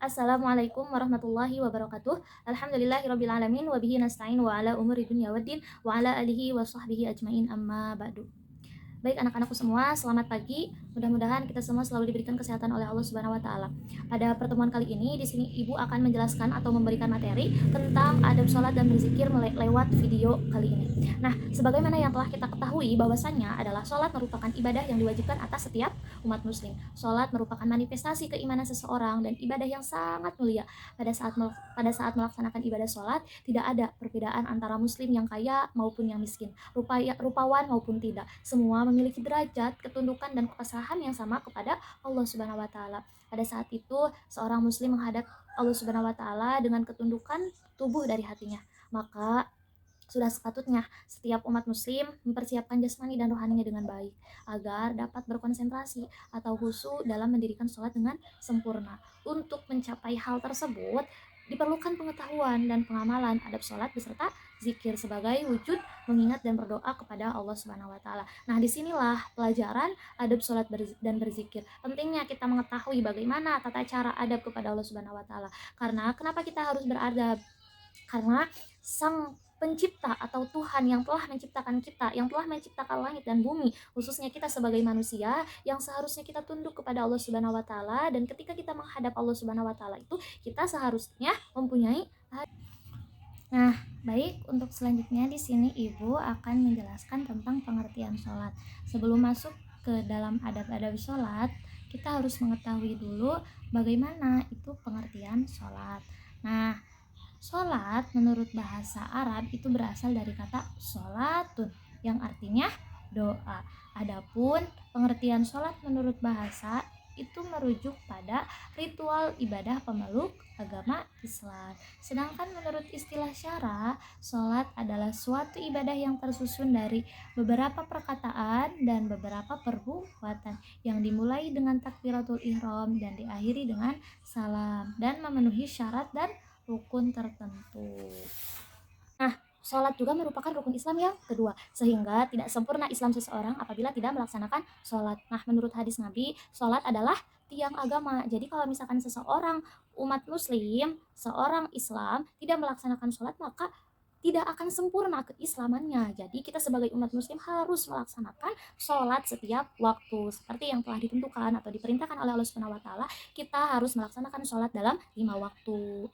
Assalamualaikum warahmatullahi wabarakatuh. Alhamdulillahirabbil alamin wa bihi nasta'in wa ala umuri dunya waddin wa ala alihi wa sahbihi ajmain amma ba'du. Baik anak-anakku semua, selamat pagi. Mudah-mudahan kita semua selalu diberikan kesehatan oleh Allah Subhanahu wa taala. Pada pertemuan kali ini di sini Ibu akan menjelaskan atau memberikan materi tentang adab sholat dan berzikir lewat video kali ini. Nah, sebagaimana yang telah kita ketahui bahwasannya adalah sholat merupakan ibadah yang diwajibkan atas setiap umat muslim. Sholat merupakan manifestasi keimanan seseorang dan ibadah yang sangat mulia. Pada saat melaksanakan ibadah sholat, tidak ada perbedaan antara muslim yang kaya maupun yang miskin, rupawan maupun tidak. Semua memiliki derajat, ketundukan, dan kepasahan yang sama kepada Allah Subhanahu wa taala. Pada saat itu, seorang muslim menghadap Allah Subhanahu wa taala dengan ketundukan tubuh dari hatinya. Maka sudah sepatutnya setiap umat muslim mempersiapkan jasmani dan rohaninya dengan baik agar dapat berkonsentrasi atau khusyuk dalam mendirikan sholat dengan sempurna. Untuk mencapai hal tersebut, diperlukan pengetahuan dan pengamalan adab sholat beserta zikir sebagai wujud mengingat dan berdoa kepada Allah Subhanahu wa taala. Nah, disinilah pelajaran adab sholat dan berzikir. Pentingnya kita mengetahui bagaimana tata cara adab kepada Allah Subhanahu wa taala. Karena kenapa kita harus beradab? Karena Sang Pencipta atau Tuhan yang telah menciptakan kita, yang telah menciptakan langit dan bumi, khususnya kita sebagai manusia yang seharusnya kita tunduk kepada Allah Subhanahu wa taala, dan ketika kita menghadap Allah Subhanahu wa taala itu kita seharusnya mempunyai. Nah, baik, untuk selanjutnya di sini Ibu akan menjelaskan tentang pengertian sholat. Sebelum masuk ke dalam adab-adab sholat, kita harus mengetahui dulu bagaimana itu pengertian sholat. Nah, sholat menurut bahasa Arab itu berasal dari kata sholatun yang artinya doa. Adapun pengertian sholat menurut bahasa itu merujuk pada ritual ibadah pemeluk agama Islam. Sedangkan menurut istilah syara, sholat adalah suatu ibadah yang tersusun dari beberapa perkataan dan beberapa perbuatan yang dimulai dengan takbiratul ihram dan diakhiri dengan salam dan memenuhi syarat dan rukun tertentu. Nah, sholat juga merupakan rukun Islam yang kedua, sehingga tidak sempurna Islam seseorang apabila tidak melaksanakan sholat. Nah, menurut hadis Nabi, sholat adalah tiang agama. Jadi kalau misalkan seseorang umat muslim, seorang Islam tidak melaksanakan sholat, maka tidak akan sempurna keislamannya. Jadi kita sebagai umat muslim harus melaksanakan sholat setiap waktu seperti yang telah ditentukan atau diperintahkan oleh Allah Subhanahu wa taala. Kita harus melaksanakan sholat dalam 5 waktu.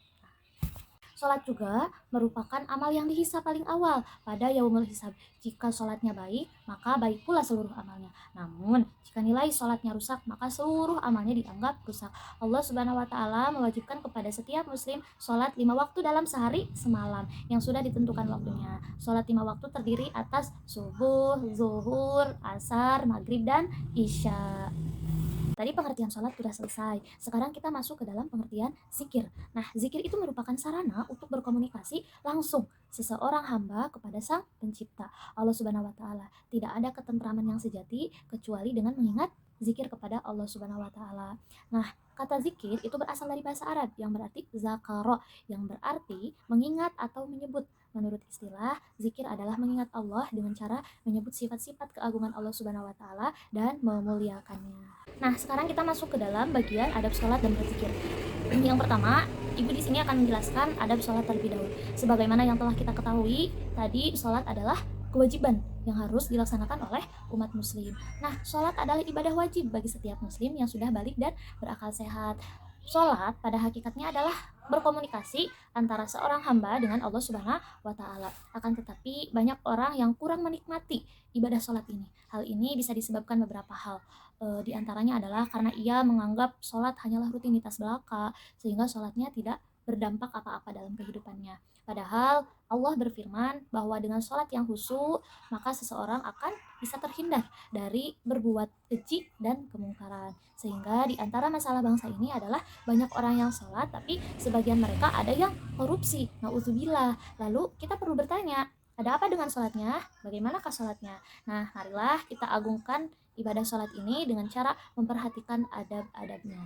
Sholat juga merupakan amal yang dihisab paling awal pada yaumul hisab. Jika sholatnya baik, maka baik pula seluruh amalnya. Namun, jika nilai sholatnya rusak, maka seluruh amalnya dianggap rusak. Allah Subhanahu wa taala mewajibkan kepada setiap muslim sholat 5 waktu dalam sehari semalam yang sudah ditentukan waktunya. Sholat 5 waktu terdiri atas subuh, zuhur, asar, maghrib, dan isya. Tadi pengertian sholat sudah selesai. Sekarang kita masuk ke dalam pengertian zikir. Nah, zikir itu merupakan sarana untuk berkomunikasi langsung seseorang hamba kepada Sang Pencipta, Allah Subhanahu wa taala. Tidak ada ketentraman yang sejati kecuali dengan mengingat zikir kepada Allah Subhanahu wa taala. Nah, kata zikir itu berasal dari bahasa Arab yang berarti zakaro, yang berarti mengingat atau menyebut. Menurut istilah, zikir adalah mengingat Allah dengan cara menyebut sifat-sifat keagungan Allah Subhanahu wa taala dan memuliakannya. Nah, sekarang kita masuk ke dalam bagian adab sholat dan berzikir. Yang pertama, Ibu di sini akan menjelaskan adab sholat terlebih dahulu. Sebagaimana yang telah kita ketahui, tadi sholat adalah kewajiban yang harus dilaksanakan oleh umat muslim. Nah, sholat adalah ibadah wajib bagi setiap muslim yang sudah balik dan berakal sehat. Sholat pada hakikatnya adalah berkomunikasi antara seorang hamba dengan Allah Subhanahu wa taala. Akan tetapi banyak orang yang kurang menikmati ibadah sholat ini. Hal ini bisa disebabkan beberapa hal. Di antaranya adalah karena ia menganggap sholat hanyalah rutinitas belaka, sehingga sholatnya tidak berdampak apa-apa dalam kehidupannya. Padahal Allah berfirman bahwa dengan sholat yang khusyuk, maka seseorang akan bisa terhindar dari berbuat keji dan kemungkaran. Sehingga di antara masalah bangsa ini adalah banyak orang yang sholat, tapi sebagian mereka ada yang korupsi. Nauzubillah. Lalu kita perlu bertanya, ada apa dengan sholatnya? Bagaimanakah sholatnya? Nah, marilah kita agungkan ibadah sholat ini dengan cara memperhatikan adab-adabnya.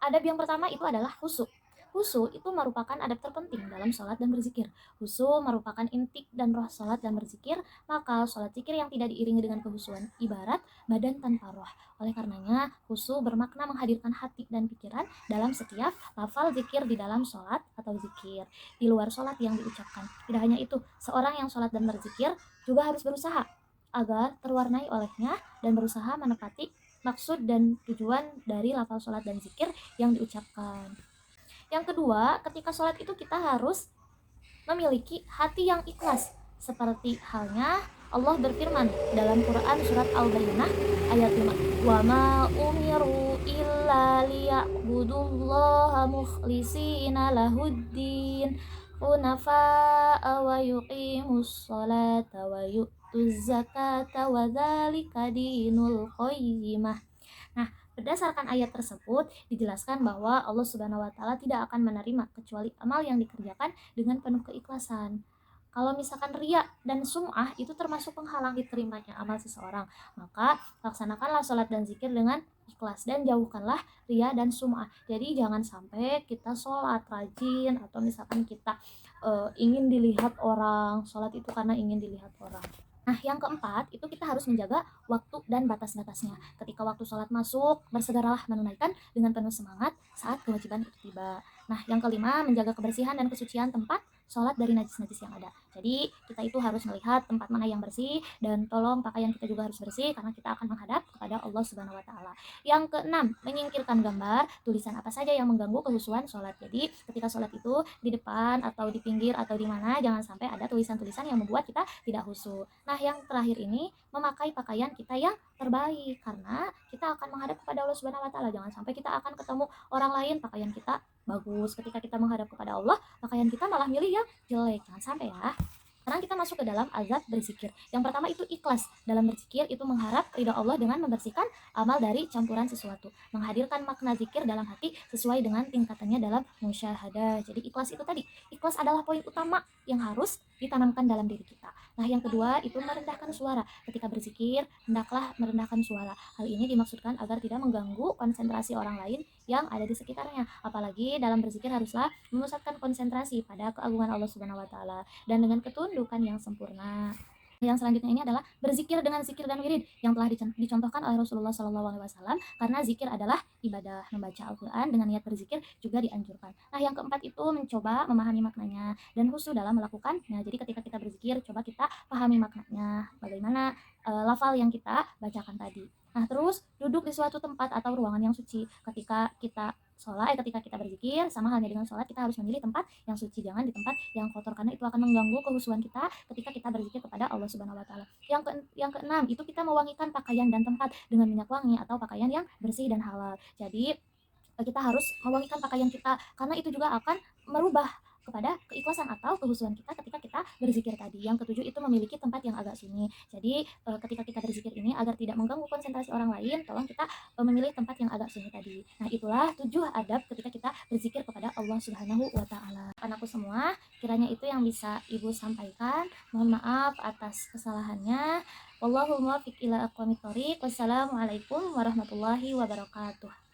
Adab yang pertama itu adalah khusyuk. Khusyuk itu merupakan adab terpenting dalam sholat dan berzikir. Khusyuk merupakan inti dan roh sholat dan berzikir, maka sholat zikir yang tidak diiringi dengan kehusuan ibarat badan tanpa roh. Oleh karenanya, khusyuk bermakna menghadirkan hati dan pikiran dalam setiap lafal zikir di dalam sholat atau zikir di luar sholat yang diucapkan. Tidak hanya itu, seorang yang sholat dan berzikir juga harus berusaha agar terwarnai olehnya dan berusaha menepati maksud dan tujuan dari lafal sholat dan zikir yang diucapkan. Yang kedua, ketika sholat itu kita harus memiliki hati yang ikhlas. Seperti halnya Allah berfirman dalam Quran surat Al-Baqarah ayat 5, "Wa ma umiru illa liya'budullaha mukhlishina lahuddin hunafa'a wa yuqimus sholata wa yu'tuz zakata wa dzalika dinul qayyimah." Nah, berdasarkan ayat tersebut dijelaskan bahwa Allah Subhanahu wa taala tidak akan menerima kecuali amal yang dikerjakan dengan penuh keikhlasan. Kalau misalkan riya dan sum'ah itu termasuk penghalang diterimanya amal seseorang, maka laksanakanlah sholat dan zikir dengan ikhlas dan jauhkanlah riya dan sum'ah. Jadi jangan sampai kita sholat rajin atau misalkan kita ingin dilihat orang, sholat itu karena ingin dilihat orang. Nah, yang keempat, itu kita harus menjaga waktu dan batas-batasnya. Ketika waktu sholat masuk, bersegeralah menunaikan dengan penuh semangat saat kewajiban itu tiba. Nah, yang kelima, menjaga kebersihan dan kesucian tempat sholat dari najis-najis yang ada. Jadi, kita itu harus melihat tempat mana yang bersih, dan tolong pakaian kita juga harus bersih, karena kita akan menghadap kepada Allah Subhanahu wa Ta'ala. Yang keenam, menyingkirkan gambar, tulisan apa saja yang mengganggu kehusuan sholat. Jadi, ketika sholat itu di depan atau di pinggir atau di mana, jangan sampai ada tulisan-tulisan yang membuat kita tidak khusyuk. Nah, yang terakhir ini memakai pakaian kita yang terbaik, karena kita akan menghadap kepada Allah Subhanahu wa taala. Jangan sampai kita akan ketemu orang lain pakaian kita bagus, ketika kita menghadap kepada Allah pakaian kita malah milih yang jelek. Jangan sampai ya. Sekarang kita masuk ke dalam azab berzikir. Yang pertama itu ikhlas. Dalam berzikir itu mengharap ridha Allah dengan membersihkan amal dari campuran sesuatu. Menghadirkan makna zikir dalam hati sesuai dengan tingkatannya dalam musyahadah. Jadi ikhlas itu tadi. Ikhlas adalah poin utama yang harus ditanamkan dalam diri kita. Nah, yang kedua itu merendahkan suara. Ketika berzikir, hendaklah merendahkan suara. Hal ini dimaksudkan agar tidak mengganggu konsentrasi orang lain yang ada di sekitarnya. Apalagi dalam berzikir haruslah memusatkan konsentrasi pada keagungan Allah Subhanahu wa taala dan dengan ketundukan yang sempurna. Yang selanjutnya ini adalah berzikir dengan zikir dan wirid yang telah dicontohkan oleh Rasulullah SAW, karena zikir adalah ibadah. Membaca Al-Quran dengan niat berzikir juga dianjurkan. Nah, yang keempat itu mencoba memahami maknanya dan khusyuk dalam melakukan. Nah, jadi ketika kita berzikir, coba kita pahami maknanya, bagaimana lafal yang kita bacakan tadi. Nah, terus duduk di suatu tempat atau ruangan yang suci. Ketika kita ketika kita berzikir, sama halnya dengan sholat, kita harus memilih tempat yang suci, jangan di tempat yang kotor, karena itu akan mengganggu kehusuan kita ketika kita berzikir kepada Allah Subhanahu wa taala. Yang keenam, itu kita mewangikan pakaian dan tempat dengan minyak wangi atau pakaian yang bersih dan halal. Jadi kita harus mewangikan pakaian kita, karena itu juga akan merubah kepada keikhlasan atau kehusuan kita ketika kita berzikir tadi. Yang ketujuh itu memiliki tempat yang agak sunyi. Jadi ketika kita berzikir ini agar tidak mengganggu konsentrasi orang lain, tolong kita memilih tempat yang agak sunyi tadi. Nah, itulah 7 adab ketika kita berzikir kepada Allah Subhanahu wa taala. Anakku semua, kiranya itu yang bisa Ibu sampaikan. Mohon maaf atas kesalahannya. Wallahul muwaffiq ila aqwamit thoriq. Wassalamualaikum warahmatullahi wabarakatuh.